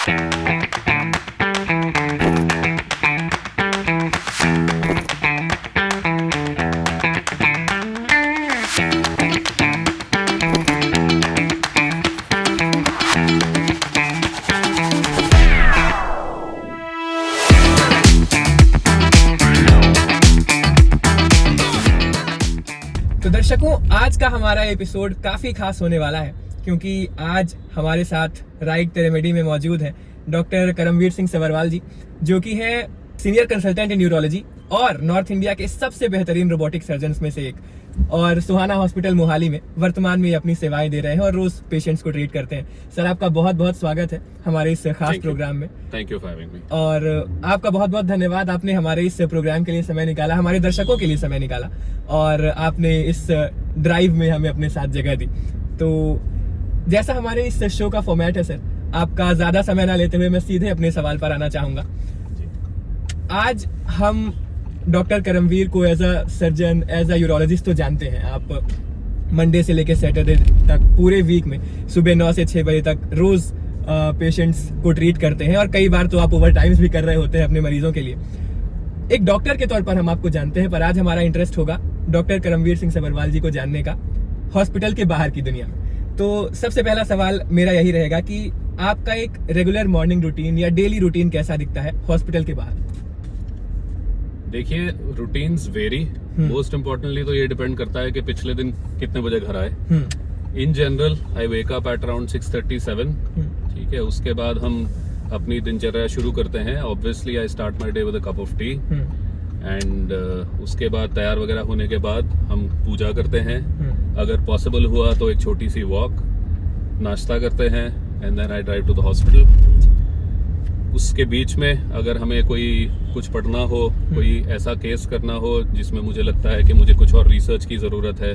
तो दर्शकों, आज का हमारा एपिसोड काफी खास होने वाला है क्योंकि आज हमारे साथ राइट टेरेमेडी में मौजूद है डॉक्टर करमवीर सिंह सबरवाल जी, जो कि है सीनियर कंसल्टेंट इन न्यूरोलॉजी और नॉर्थ इंडिया के सबसे बेहतरीन रोबोटिक सर्जन्स में से एक, और सुहाना हॉस्पिटल मोहाली में वर्तमान में अपनी सेवाएं दे रहे हैं और रोज पेशेंट्स को ट्रीट करते हैं। सर, आपका बहुत बहुत स्वागत है हमारे इस खास प्रोग्राम में। Thank you for having me. और आपका बहुत बहुत धन्यवाद, आपने हमारे इस प्रोग्राम के लिए समय निकाला, हमारे दर्शकों के लिए समय निकाला और आपने इस ड्राइव में हमें अपने साथ जगह दी। तो जैसा हमारे इस शो का फॉर्मेट है सर, आपका ज्यादा समय ना लेते हुए मैं सीधे अपने सवाल पर आना चाहूंगा। आज हम डॉक्टर करमवीर को as a surgeon, as a urologist तो जानते हैं। आप मंडे से लेकर सैटरडे तक पूरे वीक में सुबह 9 से 6 बजे तक रोज पेशेंट्स को ट्रीट करते हैं और कई बार तो आप ओवर टाइम्स भी कर रहे होते हैं अपने मरीजों के लिए। एक डॉक्टर के तौर पर हम आपको जानते हैं, पर आज हमारा इंटरेस्ट होगा डॉक्टर करमवीर सिंह सबरवाल जी को जानने का हॉस्पिटल के बाहर की दुनिया में। तो सबसे पहला सवाल मेरा यही रहेगा कि आपका एक रेगुलर मॉर्निंग रूटीन या डेली रूटीन कैसा दिखता है हॉस्पिटल के बाहर? देखिए, रूटीन्स वेरी। मोस्ट इम्पोर्टेंटली तो ये डिपेंड करता है कि पिछले दिन कितने बजे घर आए। In general I wake up at around 6:37। ठीक है, उसके बाद हम अपनी दिनचर्या शुरू करते हैं। Obviously I start my day with a cup of T and उसके बाद तैयार वगैरह होने के बाद हम पूजा करते हैं। अगर पॉसिबल हुआ तो एक छोटी सी वॉक, नाश्ता करते हैं and then I drive to the hospital. उसके बीच में अगर हमें कोई कुछ पढ़ना हो, कोई ऐसा केस करना हो जिसमें मुझे लगता है कि मुझे कुछ और रिसर्च की जरूरत है,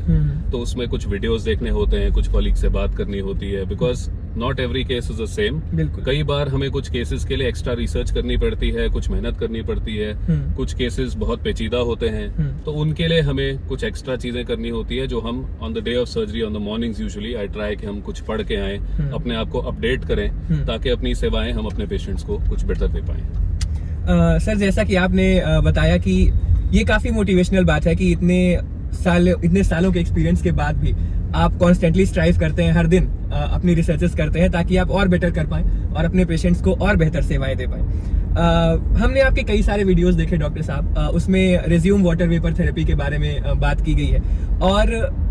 तो उसमें कुछ वीडियोस देखने होते हैं, कुछ कॉलीग से बात करनी होती है, because not every case is the same. कई बार हमें कुछ केसेस के लिए एक्स्ट्रा रिसर्च करनी पड़ती है, कुछ मेहनत करनी पड़ती है। कुछ केसेस बहुत पेचीदा होते हैं, तो उनके लिए हमें कुछ एक्स्ट्रा चीजें करनी होती है जो हम on the day of surgery, on the mornings usually I try कि हम कुछ पढ़ के आए, अपने आप को अपडेट करें ताकि अपनी सेवाएं हम अपने पेशेंट्स को कुछ बेहतर दे पाए। सर, जैसा कि आपने बताया कि ये काफी मोटिवेशनल बात है कि इतने सालों के एक्सपीरियंस के बाद भी आप कॉन्स्टेंटली स्ट्राइव करते हैं, हर दिन अपनी रिसर्चेस करते हैं ताकि आप और बेटर कर पाएं और अपने पेशेंट्स को और बेहतर सेवाएं दे पाएं। हमने आपके कई सारे वीडियोस देखे डॉक्टर साहब, उसमें रेज्यूम वाटर वेपर थेरेपी के बारे में बात की गई है और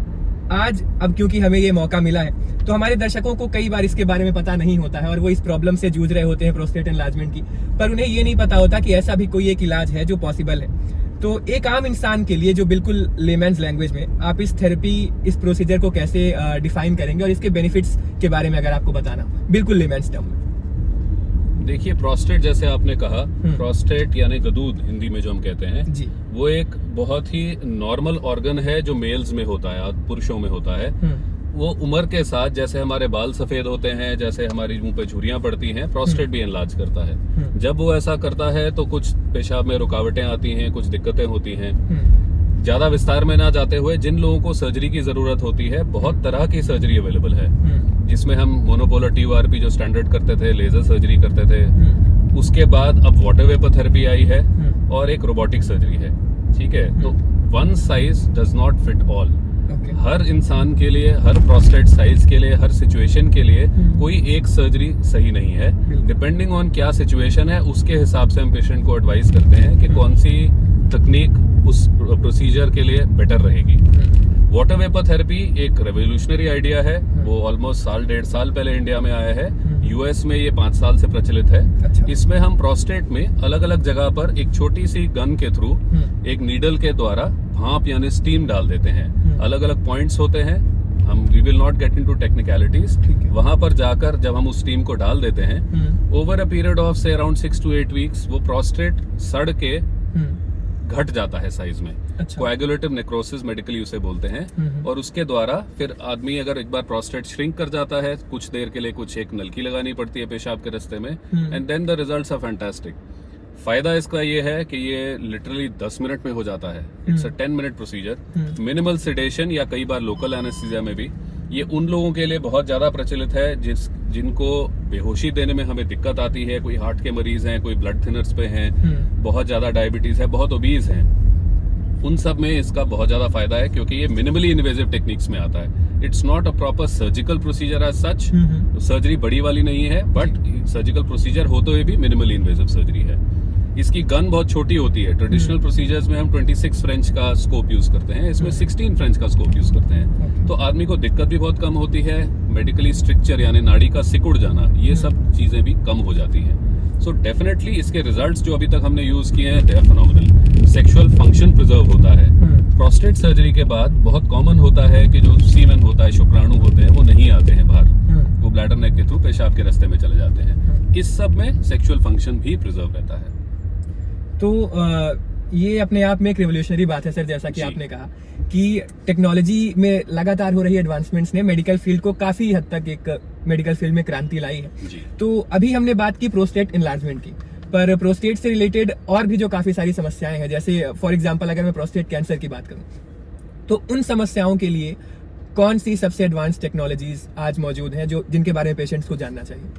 आज अब क्योंकि हमें ये मौका मिला है तो हमारे दर्शकों को कई बार इसके बारे में पता नहीं होता है और वो इस प्रॉब्लम से जूझ रहे होते हैं, प्रोस्टेट एनलार्जमेंट की, पर उन्हें ये नहीं पता होता कि ऐसा भी कोई एक इलाज है जो पॉसिबल है। तो एक आम इंसान के लिए जो बिल्कुल लेमैन्स लैंग्वेज में आप इस थेरेपी, इस प्रोसीजर को कैसे डिफाइन करेंगे और इसके बेनिफिट्स के बारे में अगर आपको बताना बिल्कुल लेमैन्स टर्म में? देखिए, प्रोस्टेट जैसे आपने कहा, प्रोस्टेट यानी गदूद हिंदी में जो हम कहते हैं जी, वो एक बहुत ही नॉर्मल ऑर्गन है जो मेल्स में होता है, पुरुषों में होता है। वो उम्र के साथ जैसे हमारे बाल सफेद होते हैं, जैसे हमारी मुंह पे झुर्रियां पड़ती हैं, प्रोस्टेट भी एनलार्ज करता है। जब वो ऐसा करता है तो कुछ पेशाब में रुकावटें आती हैं, कुछ दिक्कतें होती हैं। ज्यादा विस्तार में ना जाते हुए, जिन लोगों को सर्जरी की जरूरत होती है, बहुत तरह की सर्जरी अवेलेबल है, जिसमें हम मोनोपोलर TURP जो स्टैंडर्ड करते थे, लेजर सर्जरी करते थे। उसके बाद अब वाटर वेपर थेरेपी आई है और एक रोबोटिक सर्जरी है। ठीक है, तो one size does not fit all. हर इंसान के लिए, हर प्रोस्टेट साइज के लिए, हर सिचुएशन के लिए कोई एक सर्जरी सही नहीं है। डिपेंडिंग ऑन क्या सिचुएशन है, उसके हिसाब से हम पेशेंट को एडवाइस करते हैं कि कौन सी तकनीक उस प्रोसीजर के लिए बेटर रहेगी। वाटर वेपर थेरेपी एक रेवोल्यूशनरी आइडिया है। वो ऑलमोस्ट 1.5 साल पहले इंडिया में आया है। US में ये 5 साल से प्रचलित है। अच्छा। इसमें हम प्रोस्टेट में अलग अलग जगह पर एक छोटी सी गन के थ्रू, एक नीडल के द्वारा भाप यानी स्टीम डाल देते हैं। अलग अलग पॉइंट्स होते हैं, हम we will not get into technicalities. वहां पर जाकर जब हम उस स्टीम को डाल देते हैं, ओवर अ पीरियड ऑफ से अराउंड 6 to 8 वीक्स वो प्रोस्टेट सड़ के घट जाता है साइज में। अच्छा। कोएगुलेटिव नेक्रोसिस मेडिकली उसे बोलते हैं। और उसके द्वारा फिर आदमी अगर एक बार प्रोस्टेट श्रिंक कर जाता है, कुछ देर के लिए कुछ एक नलकी लगानी पड़ती है पेशाब के रास्ते में, and then the results are fantastic. फायदा इसका ये है कि ये लिटरली 10 मिनट में हो जाता है। It's a 10 minute procedure, minimal sedation या कई बार लोकल एनेस्थीसिया में भी ये उन लोगों के लिए बहुत ज्यादा प्रचलित है जिनको बेहोशी देने में हमें दिक्कत आती है, कोई हार्ट के मरीज हैं, कोई ब्लड थिनर्स पे हैं, बहुत ज्यादा डायबिटीज है, बहुत ओबीज हैं, उन सब में इसका बहुत ज्यादा फायदा है क्योंकि ये मिनिमली इन्वेजिव टेक्निक्स में आता है। It's not a proper surgical procedure as such, surgery बड़ी वाली नहीं है, बट सर्जिकल प्रोसीजर होते हुए भी मिनिमली इन्वेजिव सर्जरी है। इसकी गन बहुत छोटी होती है। ट्रेडिशनल प्रोसीजर्स में हम 26 फ्रेंच का स्कोप यूज करते हैं, इसमें 16 फ्रेंच का स्कोप यूज करते हैं, तो आदमी को दिक्कत भी बहुत कम होती है। मेडिकली स्ट्रक्चर यानी नाड़ी का सिकुड़ जाना, ये सब चीजें भी कम हो जाती हैं। सो डेफिनेटली इसके रिजल्ट्स जो अभी तक हमने यूज किए हैं, they are phenomenal. Sexual function preserve होता है। प्रोस्टेट सर्जरी के बाद बहुत कॉमन होता है कि जो सीमेन होता है, शुक्राणु होते हैं, वो नहीं आते हैं बाहर, वो ब्लैडर नेक के थ्रू पेशाब के रास्ते में चले जाते हैं। इस सब में सेक्सुअल फंक्शन भी प्रिजर्व रहता है। तो ये अपने आप में एक रिवोल्यूशनरी बात है सर, जैसा कि आपने कहा कि टेक्नोलॉजी में लगातार हो रही एडवांसमेंट्स ने मेडिकल फील्ड को काफी हद तक एक मेडिकल फील्ड में क्रांति लाई है। तो अभी हमने बात की प्रोस्टेट एनलार्जमेंट की, पर प्रोस्टेट से रिलेटेड और भी जो काफी सारी समस्याएं हैं, जैसे फॉर एग्जांपल अगर मैं प्रोस्टेट कैंसर की बात करूं, तो उन समस्याओं के लिए कौन सी सबसे एडवांस टेक्नोलॉजीज आज मौजूद हैं जो जिनके बारे में पेशेंट्स को जानना चाहिए?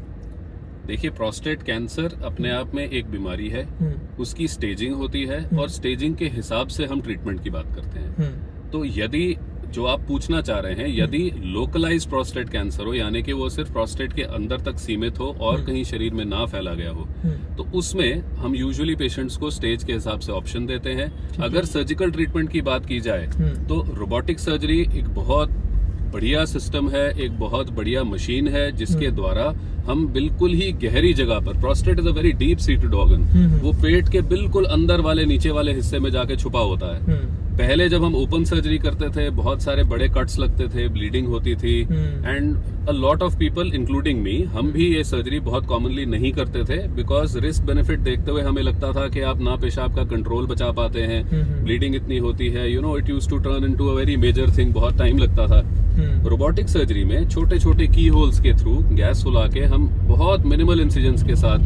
देखिए, प्रोस्टेट कैंसर अपने आप में एक बीमारी है, उसकी स्टेजिंग होती है और स्टेजिंग के हिसाब से हम ट्रीटमेंट की बात करते हैं। तो यदि जो आप पूछना चाह रहे हैं, यदि लोकलाइज प्रोस्टेट कैंसर हो, यानी कि वो सिर्फ प्रोस्टेट के अंदर तक सीमित हो और कहीं शरीर में ना फैला गया हो, तो उसमें हम यूजुअली पेशेंट्स को स्टेज के हिसाब से ऑप्शन देते हैं। अगर सर्जिकल ट्रीटमेंट की बात की जाए तो रोबोटिक सर्जरी एक बहुत बढ़िया सिस्टम है, एक बहुत बढ़िया मशीन है जिसके द्वारा हम बिल्कुल ही गहरी जगह पर, prostate is a very deep seated organ, वो पेट के बिल्कुल अंदर वाले नीचे वाले हिस्से में जाके छुपा होता है। पहले जब हम ओपन सर्जरी करते थे, बहुत सारे बड़े कट्स लगते थे, ब्लीडिंग होती थी, and a lot of people including me, हम भी ये सर्जरी बहुत कॉमनली नहीं करते थे बिकॉज रिस्क बेनिफिट देखते हुए हमें लगता था कि आप ना पेशाब का कंट्रोल बचा पाते हैं, ब्लीडिंग इतनी होती है, you know it used to turn into a very major thing, बहुत टाइम लगता था। रोबोटिक सर्जरी में छोटे छोटे की होल्स के थ्रू गैस फुला के हम बहुत मिनिमल इंसिजन्स के साथ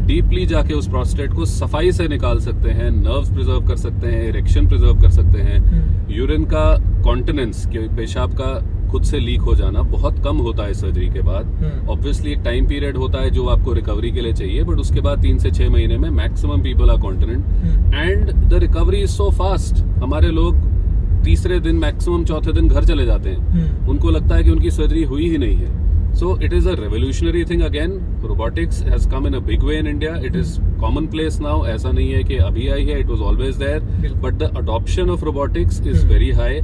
डीपली जाके उस प्रोस्टेट को सफाई से निकाल सकते हैं, नर्व्स प्रिजर्व कर सकते हैं, इरेक्शन प्रिजर्व कर सकते हैं, यूरिन का कॉन्टिनेंस, पेशाब का खुद से लीक हो जाना बहुत कम होता है सर्जरी के बाद। ऑब्वियसली एक टाइम पीरियड होता है जो आपको रिकवरी के लिए चाहिए, बट उसके बाद 3 से 6 महीने में maximum people are continent and the recovery is so fast. हमारे लोग तीसरे दिन मैक्सिमम चौथे दिन घर चले जाते हैं, उनको लगता है कि उनकी सर्जरी हुई ही नहीं है। So it is a revolutionary thing again. Robotics has come in a big way in India. It is commonplace now. ऐसा नहीं है कि अभी आई है, it was always there. But the adoption of robotics is very high.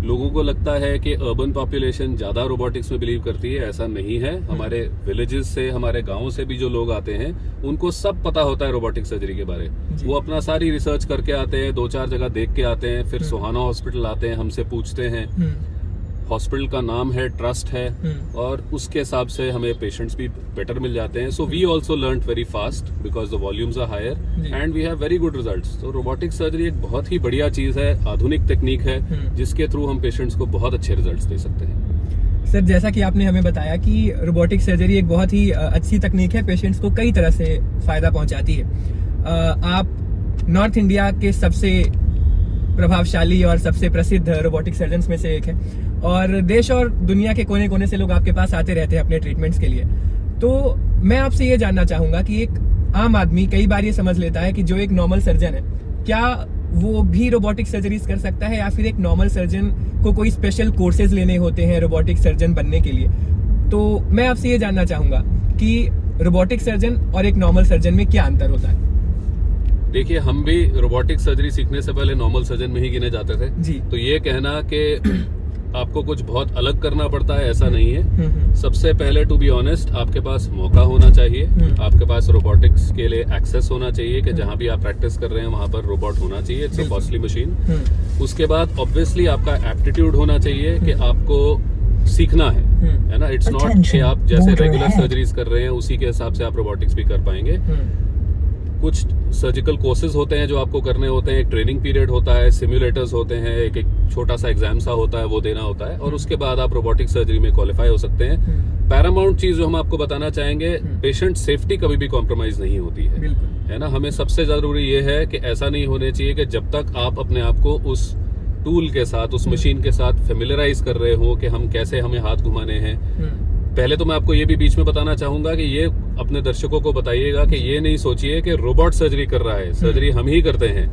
लोगों को लगता है कि अर्बन पॉपुलेशन ज्यादा रोबोटिक्स में बिलीव करती है, ऐसा नहीं है। हमारे विलेजेस से, हमारे गाँव से भी जो लोग आते हैं, उनको सब पता होता है रोबोटिक सर्जरी के बारे। वो अपना सारी रिसर्च करके आते हैं, 2-4 जगह देख के आते हैं, फिर सोहाना हॉस्पिटल आते हैं, हमसे पूछते हैं। हॉस्पिटल का नाम है, ट्रस्ट है, और उसके हिसाब से हमें पेशेंट्स भी बेटर मिल जाते हैं। So we also learn very fast because the volumes are higher and we have very good results. तो रोबोटिक सर्जरी एक बहुत ही बढ़िया चीज है, आधुनिक टेक्निक है जिसके थ्रू हम पेशेंट्स को बहुत अच्छे रिजल्ट्स दे सकते हैं। सर, जैसा कि आपने हमें बताया कि रोबोटिक सर्जरी एक बहुत ही अच्छी तकनीक है, पेशेंट्स को कई तरह से फायदा पहुंचाती है। आप नॉर्थ इंडिया के सबसे प्रभावशाली और सबसे प्रसिद्ध रोबोटिक सर्जन्स में से एक है, और देश और दुनिया के कोने कोने से लोग आपके पास आते रहते हैं अपने ट्रीटमेंट्स के लिए। तो मैं आपसे ये जानना चाहूंगा कि एक आम आदमी कई बार ये समझ लेता है कि जो एक नॉर्मल सर्जन है, क्या वो भी रोबोटिक सर्जरीज कर सकता है, या फिर एक नॉर्मल सर्जन को कोई स्पेशल कोर्सेज लेने होते हैं रोबोटिक सर्जन बनने के लिए? तो मैं आपसे ये जानना चाहूंगा कि रोबोटिक सर्जन और एक नॉर्मल सर्जन में क्या अंतर होता है? देखिए, हम भी रोबोटिक सर्जरी सीखने से पहले नॉर्मल सर्जन में ही गिने जाते थे जी। तो ये कहना कि आपको कुछ बहुत अलग करना पड़ता है, ऐसा नहीं है। सबसे पहले, टू बी ऑनेस्ट, आपके पास मौका होना चाहिए, आपके पास रोबोटिक्स के लिए एक्सेस होना चाहिए कि जहां भी आप प्रैक्टिस कर रहे हैं वहां पर रोबोट होना चाहिए। It's a costly machine. उसके बाद ऑब्वियसली आपका एप्टीट्यूड होना चाहिए कि आपको सीखना है ना। इट्स नॉट कि आप जैसे रेगुलर सर्जरीज कर रहे हैं उसी के हिसाब से आप रोबोटिक्स भी कर पाएंगे। कुछ सर्जिकल कोर्सेज होते हैं जो आपको करने होते हैं, एक ट्रेनिंग पीरियड होता है, सिमुलेटर्स होते हैं, एक छोटा सा एग्जाम सा होता है, वो देना होता है, और उसके बाद आप रोबोटिक सर्जरी में क्वालिफाई हो सकते हैं। पैरामाउंट चीज जो हम आपको बताना चाहेंगे, पेशेंट सेफ्टी कभी भी कॉम्प्रोमाइज नहीं होती है ना। हमें सबसे जरूरी ये है कि ऐसा नहीं होने चाहिए कि जब तक आप अपने आप को उस टूल के साथ, उस मशीन के साथ फेमिलराइज कर रहे हो कि हम कैसे हमें हाथ घुमाने हैं। पहले तो मैं आपको ये भी बीच में बताना चाहूंगा कि ये अपने दर्शकों को बताइएगा कि ये नहीं सोचिए कि रोबोट सर्जरी कर रहा है, सर्जरी हम ही करते हैं,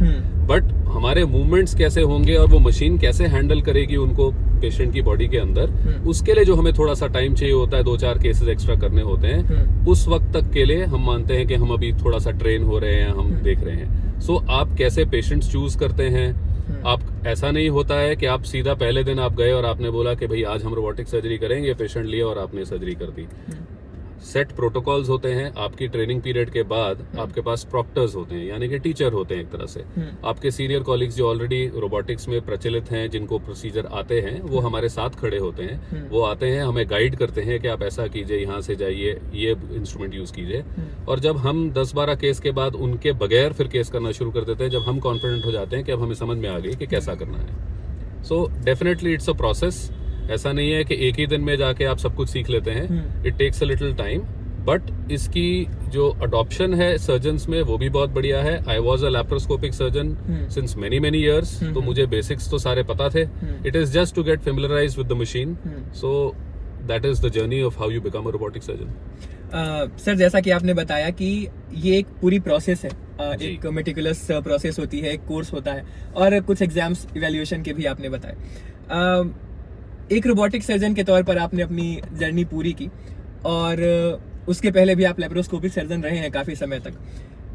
बट हमारे मूवमेंट्स कैसे होंगे और वो मशीन कैसे हैंडल करेगी उनको पेशेंट की बॉडी के अंदर, उसके लिए जो हमें थोड़ा सा टाइम चाहिए होता है, 2-4 केसेस एक्स्ट्रा करने होते हैं, उस वक्त तक के लिए हम मानते हैं कि हम अभी थोड़ा सा ट्रेन हो रहे हैं, हम देख रहे हैं। सो आप कैसे पेशेंट्स चूज करते हैं, आप ऐसा नहीं होता है कि आप सीधा पहले दिन आप गए और आपने बोला कि भाई आज हम रोबोटिक सर्जरी करेंगे, पेशेंट लिए और आपने सर्जरी कर दी। सेट प्रोटोकॉल्स होते हैं। आपकी ट्रेनिंग पीरियड के बाद आपके पास प्रॉक्टर्स होते हैं, यानी कि टीचर होते हैं एक तरह से। आपके सीनियर कॉलीग्स जो ऑलरेडी रोबोटिक्स में प्रचलित हैं, जिनको प्रोसीजर आते हैं, वो हमारे साथ खड़े होते हैं। वो आते हैं, हमें गाइड करते हैं कि आप ऐसा कीजिए, यहाँ से जाइए, ये इंस्ट्रूमेंट यूज कीजिए। और जब हम 10-12 केस के बाद उनके बगैर फिर केस करना शुरू कर देते हैं, जब हम कॉन्फिडेंट हो जाते हैं कि अब हमें समझ में आ गई कि कैसा करना है। So definitely it's a process. ऐसा नहीं है कि एक ही दिन में जाके आप सब कुछ सीख लेते हैं। It takes a little time, but इसकी जो अडॉप्शन है सर्जन्स में वो भी बहुत बढ़िया है। I was a laparoscopic surgeon since many years, तो मुझे बेसिक्स तो सारे पता थे। It is just to get familiarized with the machine. So that is the journey of how you become a robotic surgeon. Sir, जैसा कि आपने बताया कि ये एक पूरी प्रोसेस है, एक मेटिकुलस प्रोसेस होती है, एक कोर्स होता है, और कुछ एग्जाम्स इवैल्यूएशन के भी आपने बताए। एक रोबोटिक सर्जन के तौर पर आपने अपनी जर्नी पूरी की, और उसके पहले भी आप लैप्रोस्कोपिक सर्जन रहे हैं काफी समय तक,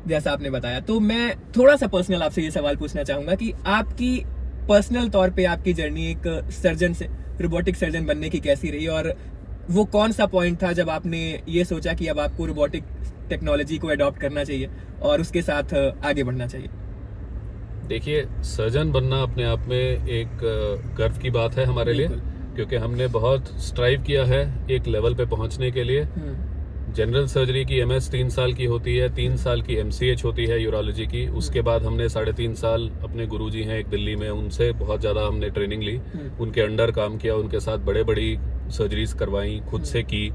जैसा आपने बताया। तो मैं थोड़ा सा पर्सनल आपसे ये सवाल पूछना चाहूंगा कि आपकी पर्सनल तौर पे आपकी जर्नी एक सर्जन से रोबोटिक सर्जन बनने की कैसी रही, और वो कौन सा पॉइंट था जब आपने ये सोचा कि अब आपको रोबोटिक टेक्नोलॉजी को अडॉप्ट करना चाहिए और उसके साथ आगे बढ़ना चाहिए? देखिए, सर्जन बनना अपने आप में एक गर्व की बात है हमारे लिए, क्योंकि हमने बहुत स्ट्राइव किया है एक लेवल पे पहुंचने के लिए। जनरल सर्जरी की MS 3 साल की होती है, 3 साल की MCH होती है यूरोलॉजी की। उसके बाद हमने 3.5 साल, अपने गुरुजी हैं एक दिल्ली में, उनसे बहुत ज़्यादा हमने ट्रेनिंग ली, उनके अंडर काम किया, उनके साथ बड़ी सर्जरीज करवाई, खुद से की,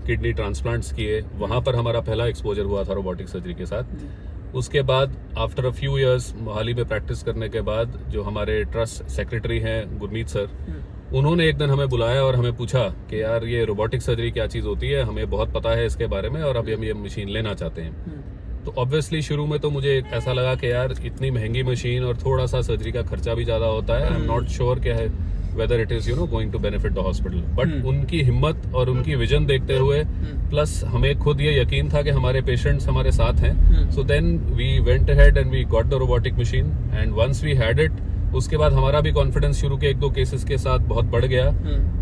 किडनी ट्रांसप्लांट्स किए। वहाँ पर हमारा पहला एक्सपोजर हुआ था रोबोटिक सर्जरी के साथ। उसके बाद after a few years Mohali में प्रैक्टिस करने के बाद, जो हमारे ट्रस्ट सेक्रेटरी हैं गुरमीत सर, उन्होंने एक दिन हमें बुलाया और हमें पूछा कि यार ये रोबोटिक सर्जरी क्या चीज़ होती है, हमें बहुत पता है इसके बारे में और अभी हम ये मशीन लेना चाहते हैं। तो ऑब्वियसली शुरू में तो मुझे ऐसा लगा कि यार इतनी महंगी मशीन और थोड़ा सा सर्जरी का खर्चा भी ज़्यादा होता है, आई एम नॉट श्योर क्या है whether it is going to benefit the hospital. But उनकी हिम्मत और उनकी विजन देखते हुए, प्लस हमें खुद ये यकीन था कि हमारे पेशेंट्स हमारे साथ हैं, so then we went ahead and we got the robotic machine. And once we had it, उसके बाद हमारा भी कॉन्फिडेंस शुरू के 1-2 केसेस के साथ बहुत बढ़ गया।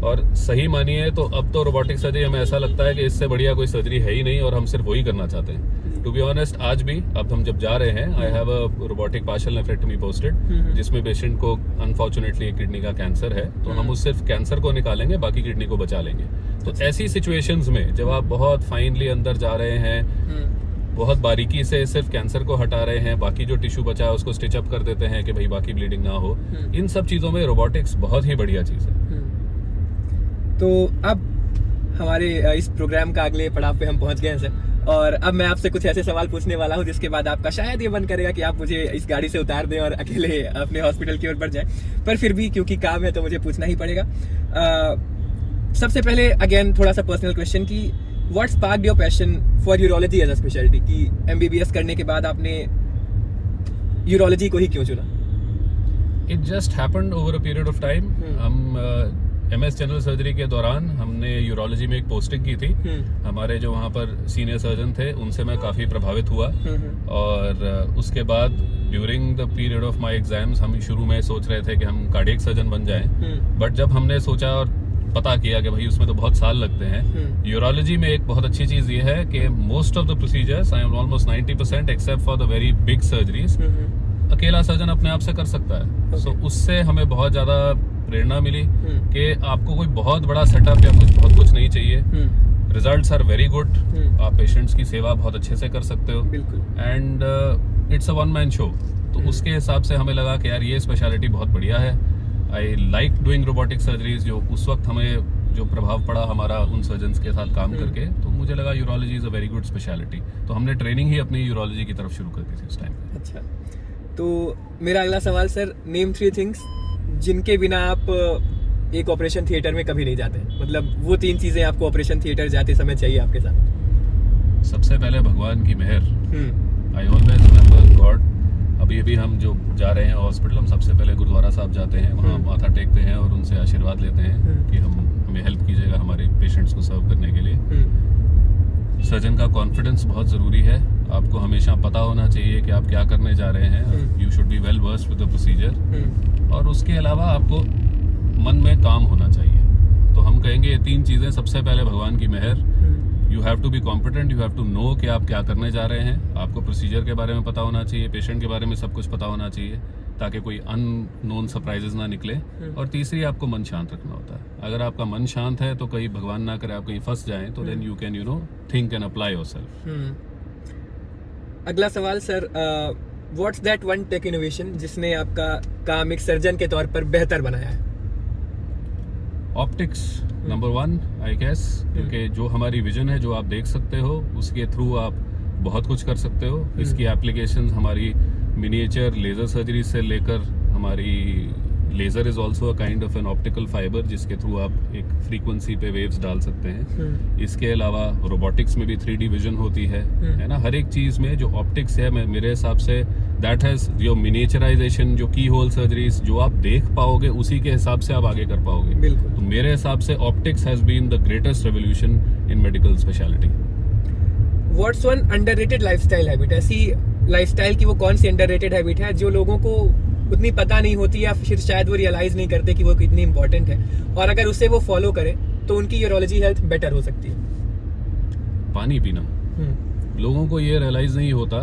और सही मानिए तो अब तो रोबोटिक सर्जरी हमें ऐसा लगता है कि इससे बढ़िया कोई सर्जरी है ही नहीं, और हम सिर्फ वही करना चाहते हैं। टू बी ऑनेस्ट, आज भी अब हम जब जा रहे हैं, I have a robotic partial nephrectomy posted, जिसमें पेशेंट को अनफॉर्चुनेटली किडनी का कैंसर है, तो हम उस सिर्फ कैंसर को निकालेंगे, बाकी किडनी को बचा लेंगे। तो ऐसी सिचुएशंस में जब आप बहुत फाइनली अंदर जा रहे हैं, बहुत बारीकी से सिर्फ कैंसर को हटा रहे हैं, बाकी जो टिश्यू बचा है उसको स्टिच अप कर देते हैं कि भाई बाकी ब्लीडिंग ना हो, इन सब चीजों में रोबोटिक्स बहुत ही बढ़िया चीज है। तो अब हमारे इस प्रोग्राम का अगले पड़ाव पे हम पहुंच गए हैं सर, और अब मैं आपसे कुछ ऐसे सवाल पूछने वाला हूं जिसके बाद आपका शायद ये मन करेगा कि आप मुझे इस गाड़ी से उतार दें और अकेले अपने हॉस्पिटल की ओर बढ़ जाएं, पर फिर भी क्योंकि काम है तो मुझे पूछना ही पड़ेगा। सबसे पहले अगेन थोड़ा सा पर्सनल क्वेश्चन कि What sparked your passion for urology as a specialty? कि MBBS करने के बाद आपने यूरोलॉजी को ही क्यों चुना? It just happened over a period of time. हम MS जनरल सर्जरी के दौरान हमने यूरोलॉजी में एक पोस्टिंग की थी। हमारे जो वहाँ पर सीनियर सर्जन थे, उनसे मैं काफ़ी प्रभावित हुआ, और उसके बाद during the period of my exams हम शुरू में सोच रहे थे कि हम कार्डियक सर्जन बन जाएं, बट जब हमने सोचा और पता किया कि भाई उसमें तो बहुत साल लगते हैं। यूरोलॉजी में एक बहुत अच्छी चीज ये है कि most of the procedures, I am almost 90% except for the very big surgeries, अकेला सर्जन अपने आप से कर सकता है। सो उससे हमें बहुत ज्यादा प्रेरणा मिली कि आपको कोई बहुत बड़ा सेटअप या बहुत कुछ नहीं चाहिए, रिजल्ट्स आर वेरी गुड, आप पेशेंट्स की सेवा बहुत अच्छे से कर सकते हो, and it's a one man show. तो उसके हिसाब से हमें लगा कि यार ये स्पेशलिटी बहुत बढ़िया है। I like doing robotic surgeries. जो उस वक्त हमें जो प्रभाव पड़ा हमारा उन सर्जन्स के साथ काम करके, तो मुझे लगा urology is a very good speciality. तो हमने ट्रेनिंग ही अपनी यूरोलॉजी की तरफ शुरू कर दी थी उस टाइम। अच्छा, तो मेरा अगला सवाल सर, नेम 3 थिंग्स जिनके बिना आप एक ऑपरेशन थिएटर में कभी नहीं जाते, मतलब वो 3 चीजें आपको ऑपरेशन थिएटर जाते समय चाहिए आपके साथ? सबसे पहले भगवान की मेहर। I always remember God. अभी हम जो जा रहे हैं हॉस्पिटल, हम सबसे पहले गुरुद्वारा साहब जाते हैं, वहाँ माथा टेकते हैं और उनसे आशीर्वाद लेते हैं कि हमें हेल्प कीजिएगा हमारे पेशेंट्स को सर्व करने के लिए। सर्जन का कॉन्फिडेंस बहुत ज़रूरी है। आपको हमेशा पता होना चाहिए कि आप क्या करने जा रहे हैं। You should be well versed with the procedure. और उसके अलावा आपको मन में काम होना चाहिए। तो हम कहेंगे ये 3 चीज़ें। सबसे पहले भगवान की मेहर। You have to be competent, you have to know कि आप क्या करने जा रहे हैं। आपको प्रोसीजर के बारे में पता होना चाहिए, पेशेंट के बारे में सब कुछ पता होना चाहिए, ताकि कोई अननोन सरप्राइजेस ना निकले। और तीसरी, आपको मन शांत रखना होता है। अगर आपका मन शांत है तो कहीं भगवान ना करे आप कहीं फंस जाएं, तो then you can think and apply yourself. अगला सवाल sir, what's that one tech innovation जिसने आपका काम एक सर्जन के तौर पर बेहतर बनाया है? ऑप्टिक्स नंबर 1 आई गेस, क्योंकि जो हमारी विजन है, जो आप देख सकते हो, उसके थ्रू आप बहुत कुछ कर सकते हो। इसकी एप्लीकेशंस हमारी मिनिएचर लेज़र सर्जरी से लेकर हमारी laser is also a kind of an optical fibre, जिसके थ्रू आप एक फ्रीक्वेंसी पे वेव्स डाल सकते हैं। इसके अलावा रोबोटिक्स में भी 3D विजन होती है ना। हर एक चीज़ में जो ऑप्टिक्स है, मेरे हिसाब से दैट हैज़ जो मिनिएचराइजेशन, जो की होल सर्जरीज जो आप देख पाओगे, उसी के हिसाब से आप आगे कर पाओगे। बिल्कुल। तो मेरे हिसाब से optics has been the greatest revolution in medical speciality. What's one underrated lifestyle habit? ऐसी लाइफस्टाइल की वो कौन सी अंडररेटेड हैबिट है जो लोगों को उतनी पता नहीं होती, या फिर शायद वो रियलाइज नहीं करते कि वो कितनी इंपॉर्टेंट है, और अगर उसे वो फॉलो करें तो उनकी यूरोलॉजी हेल्थ बेटर हो सकती है? पानी पीना। लोगों को ये रियलाइज नहीं होता।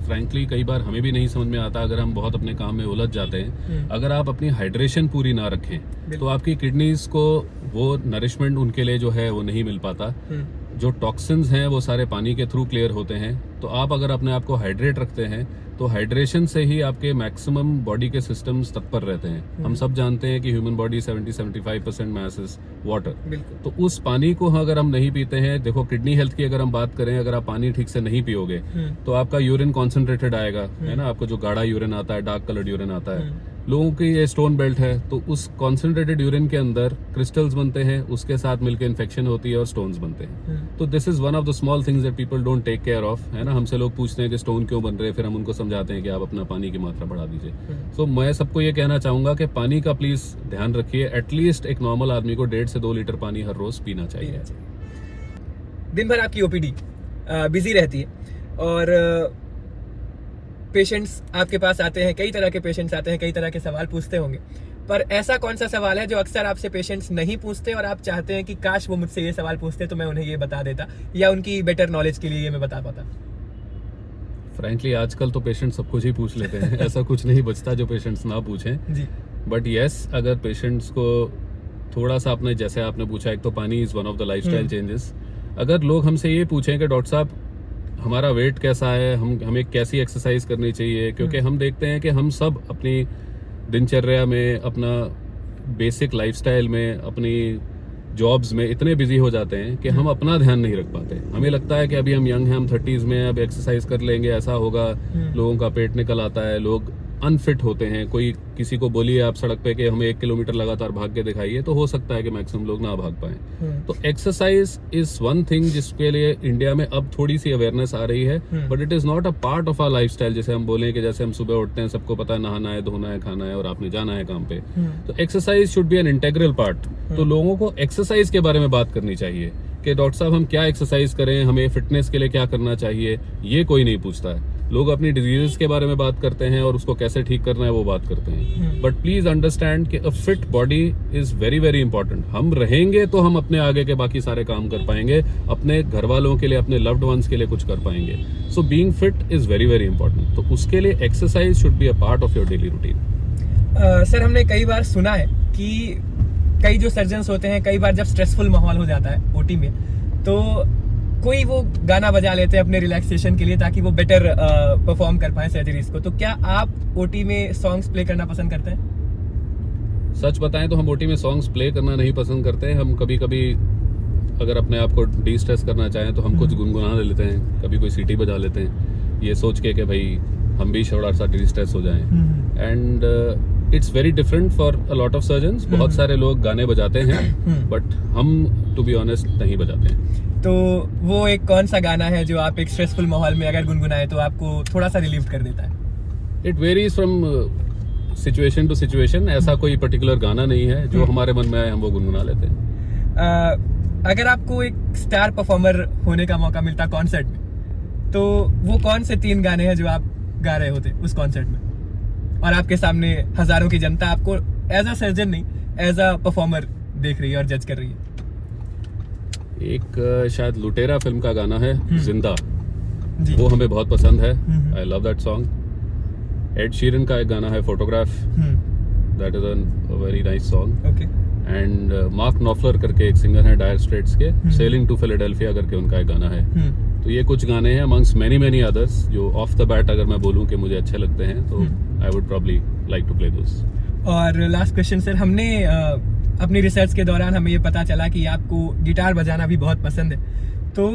फ्रैंकली कई बार हमें भी नहीं समझ में आता, अगर हम बहुत अपने काम में उलझ जाते हैं। अगर आप अपनी हाइड्रेशन पूरी ना रखें तो आपकी किडनीज को वो नरिशमेंट उनके लिए जो है वो नहीं मिल पाता। जो टॉक्सिन्स हैं वो सारे पानी के थ्रू क्लियर होते हैं। तो आप अगर अपने आप को हाइड्रेट रखते हैं तो हाइड्रेशन से ही आपके मैक्सिमम बॉडी के सिस्टम्स तत्पर रहते हैं। हम सब जानते हैं कि human body 70-75% mass is water. तो उस पानी को अगर हम नहीं पीते हैं, देखो किडनी हेल्थ की अगर हम बात करें, अगर आप पानी ठीक से नहीं पियोगे तो आपका यूरिन कॉन्सेंट्रेटेड आएगा, है ना। आपको जो गाढ़ा यूरिन आता है, डार्क कलर्ड यूरिन आता है। लोगों की ये स्टोन बेल्ट है, तो उस कॉन्सेंट्रेटेड यूरिन के अंदर क्रिस्टल्स बनते हैं, उसके साथ मिलकर इन्फेक्शन होती है और स्टोन्स बनते हैं। तो this is one of the small things that people don't take care of, है ना। हमसे लोग पूछते हैं कि स्टोन क्यों बन रहे हैं, फिर हम उनको समझाते हैं कि आप अपना पानी की मात्रा बढ़ा दीजिए। सो मैं सबको ये कहना चाहूंगा कि पानी का प्लीज ध्यान रखिए। एटलीस्ट एक नॉर्मल आदमी को 1.5 से 2 लीटर पानी हर रोज पीना चाहिए। दिन भर आपकी ओपीडी बिजी रहती है और पेशेंट्स आपके पास आते हैं, कई तरह के पेशेंट्स आते हैं, कई तरह के सवाल पूछते होंगे, पर ऐसा कौन सा सवाल है जो अक्सर आपसे पेशेंट्स नहीं पूछते और आप चाहते हैं कि काश वो मुझसे ये सवाल पूछते तो मैं उन्हें ये बता देता, या उनकी बेटर नॉलेज के लिए ये मैं बता पाता? फ्रैंकली आजकल तो पेशेंट सब कुछ ही पूछ लेते हैं। ऐसा कुछ नहीं बचता जो पेशेंट्स ना पूछें जी। बट यस, अगर पेशेंट्स को थोड़ा सा आपने, जैसे आपने पूछा, एक तो पानी is one of the lifestyle changes. अगर लोग हमसे ये पूछें कि डॉक्टर साहब हमारा वेट कैसा है, हमें कैसी एक्सरसाइज करनी चाहिए, क्योंकि हम देखते हैं कि हम सब अपनी दिनचर्या में, अपना बेसिक लाइफस्टाइल में, अपनी जॉब्स में इतने बिजी हो जाते हैं कि हम अपना ध्यान नहीं रख पाते। हमें लगता है कि अभी हम यंग हैं, हम 30s में, अब एक्सरसाइज कर लेंगे ऐसा होगा। लोगों का पेट निकल आता है, लोग अनफिट होते हैं। कोई किसी को बोलिए आप सड़क पे कि हमें 1 किलोमीटर लगातार भाग के दिखाइए, तो हो सकता है कि मैक्सिमम लोग ना भाग पाए। तो एक्सरसाइज इज वन थिंग जिसके लिए इंडिया में अब थोड़ी सी अवेयरनेस आ रही है, but it is not a part of our lifestyle. जैसे हम बोलें कि जैसे हम सुबह उठते हैं, सबको पता है नहाना है, धोना है, खाना है और आपने जाना है काम पे। तो exercise should be an integral part. तो लोगों को एक्सरसाइज के बारे में बात करनी चाहिए कि डॉक्टर साहब हम क्या एक्सरसाइज करें, हमें फिटनेस के लिए क्या करना चाहिए, ये कोई नहीं पूछता है। लोग अपनी डिजीजेस के बारे में बात करते हैं और उसको कैसे ठीक करना है वो बात करते हैं। बट प्लीज अंडरस्टैंड कि अ fit body is very very important. हम रहेंगे तो हम अपने आगे के बाकी सारे काम कर पाएंगे, अपने घर वालों के लिए, अपने लव्ड वंस के लिए कुछ कर पाएंगे। So being fit is very very important. तो उसके लिए exercise should be a part of your daily routine. Sir, हमने कई बार सुना है कि कई जो सर्जन्स होते हैं, कई बार जब स्ट्रेसफुल माहौल हो जाता है ओटी में, तो कोई वो गाना बजा लेते हैं अपने रिलैक्सेशन के लिए ताकि वो बेटर परफॉर्म कर पाए सर्जरीज को। तो क्या आप ओटी में सॉन्ग्स प्ले करना पसंद करते हैं? सच बताएं तो हम ओटी में सॉन्ग्स प्ले करना नहीं पसंद करते हैं। हम कभी कभी अगर अपने आप को डी स्ट्रेस करना चाहें तो हम कुछ गुनगुना लेते हैं, कभी कोई सीटी बजा लेते हैं, ये सोच के कि भाई हम भी थोड़ा सा डी स्ट्रेस हो जाएं। And it's very different for a lot of surgeons. बहुत सारे लोग गाने बजाते हैं बट हम टू बी ऑनेस्ट नहीं बजाते हैं. तो वो एक कौन सा गाना है जो आप एक स्ट्रेसफुल माहौल में अगर गुनगुनाए तो आपको थोड़ा सा रिलीव कर देता है? It varies from situation to situation. ऐसा कोई पर्टिकुलर गाना नहीं है जो हमारे मन में आए हम वो गुनगुना लेते हैं. अगर आपको एक स्टार परफॉर्मर होने का मौका मिलता कॉन्सर्ट में, तो वो कौन से 3 गाने हैं जो आप गा रहे होते उस कॉन्सर्ट में, और आपके सामने हजारों की जनता आपको एज अ सर्जन नहीं एज अ परफॉर्मर देख रही है और जज कर रही है? एक शायद लुटेरा फिल्म का गाना है जिंदा, जी. वो हमें बहुत पसंद है. I love that song. Ed Sheeran का एक गाना है photograph, that is a very nice song. Okay. And Mark Knopfler करके एक सिंगर है डायर स्ट्रेट्स के, सेलिंग टू फिलाडेल्फिया करके उनका एक गाना है. तो ये कुछ गाने हैं अमंग्स मेनी अदर्स जो ऑफ द बैट अगर मैं बोलूं कि मुझे अच्छे लगते हैं तो I would probably like to play those. और लास्ट क्वेश्चन सर, हमने अपनी रिसर्च के दौरान हमें ये पता चला कि आपको गिटार बजाना भी बहुत पसंद है. तो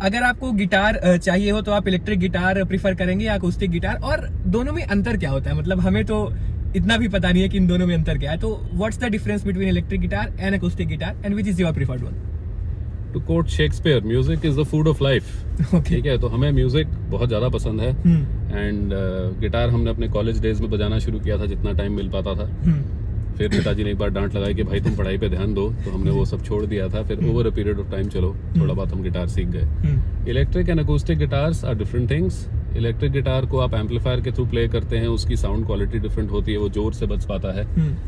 अगर आपको गिटार चाहिए हो तो आप इलेक्ट्रिक गिटार प्रीफर करेंगे या अकॉस्टिक गिटार, और दोनों में अंतर क्या होता है? मतलब हमें तो इतना भी पता नहीं है कि इन दोनों में अंतर क्या है. तो what's the difference between electric guitar and acoustic guitar and which is your preferred one? To quote Shakespeare, music is the food of life. ठीक है, तो हमें म्यूजिक बहुत ज्यादा पसंद है. एंड गिटार हमने अपने कॉलेज डेज में बजाना शुरू किया था जितना टाइम मिल पाता था. फिर पिताजी ने एक बार डांट लगाई कि भाई तुम पढ़ाई पे ध्यान दो, तो हमने वो सब छोड़ दिया था. फिर over a period of time चलो थोड़ा बहुत हम गिटार सीख गए. Electric and acoustic guitars are different things. Electric guitar को आप एम्पलीफायर के थ्रू प्ले करते हैं, उसकी साउंड क्वालिटी डिफरेंट होती है, वो जोर से बज पाता है.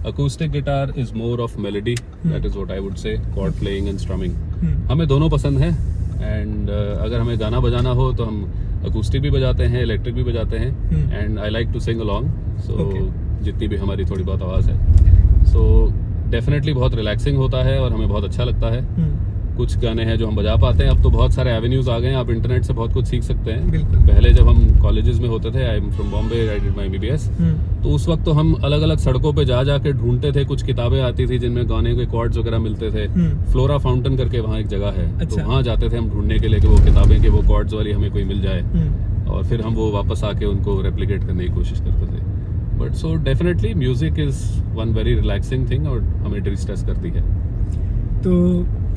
Acoustic guitar is more of melody, that is what I would say, chord playing and strumming. हमें दोनों पसंद है. एंड अगर हमें गाना बजाना हो तो हम अकॉस्टिक भी बजाते हैं, इलेक्ट्रिक भी बजाते हैं. And I like to sing along, so जितनी भी हमारी थोड़ी बहुत आवाज़ है, सो डेफिनेटली बहुत रिलैक्सिंग होता है और हमें बहुत अच्छा लगता है. कुछ गाने हैं जो हम बजा पाते हैं. अब तो बहुत सारे एवेन्यूज आ गए हैं, आप इंटरनेट से बहुत कुछ सीख सकते हैं. पहले जब हम कॉलेजेस में होते थे, I am from Bombay, I did my MBBS, तो उस वक्त तो हम अलग अलग सड़कों पे जा के ढूंढते थे. कुछ किताबें आती थी जिनमें गाने के कॉर्ड्स वगैरह मिलते थे. फ्लोरा फाउंटेन करके वहाँ एक जगह है, तो वहाँ जाते थे हम ढूंढने के लिए कि वो किताबें के वो कॉर्ड्स वाली हमें कोई मिल जाए, और फिर हम वो वापस आके उनको रेप्लिकेट करने की कोशिश करते थे. But so definitely music is one very relaxing thing और हमें डिस्ट्रेस करती है. तो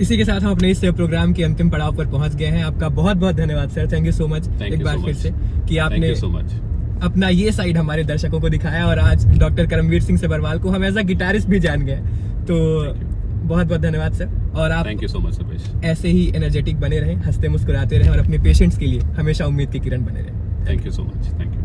इसी के साथ हम अपने इस प्रोग्राम के अंतिम पड़ाव पर पहुंच गए हैं. आपका बहुत बहुत धन्यवाद sir. Thank you so much एक बार फिर से कि आपने अपना ये साइड हमारे दर्शकों को दिखाया, और आज डॉक्टर करमवीर सिंह सभरवाल को हम एज अ गिटारिस्ट भी जान गए. तो बहुत बहुत धन्यवाद सर. और आप thank you so much sir. ऐसे ही एनर्जेटिक बने रहें, हंसते मुस्कुराते रहें, और अपने पेशेंट्स के लिए हमेशा उम्मीद की किरण बने रहें. Thank you so much. Thank you.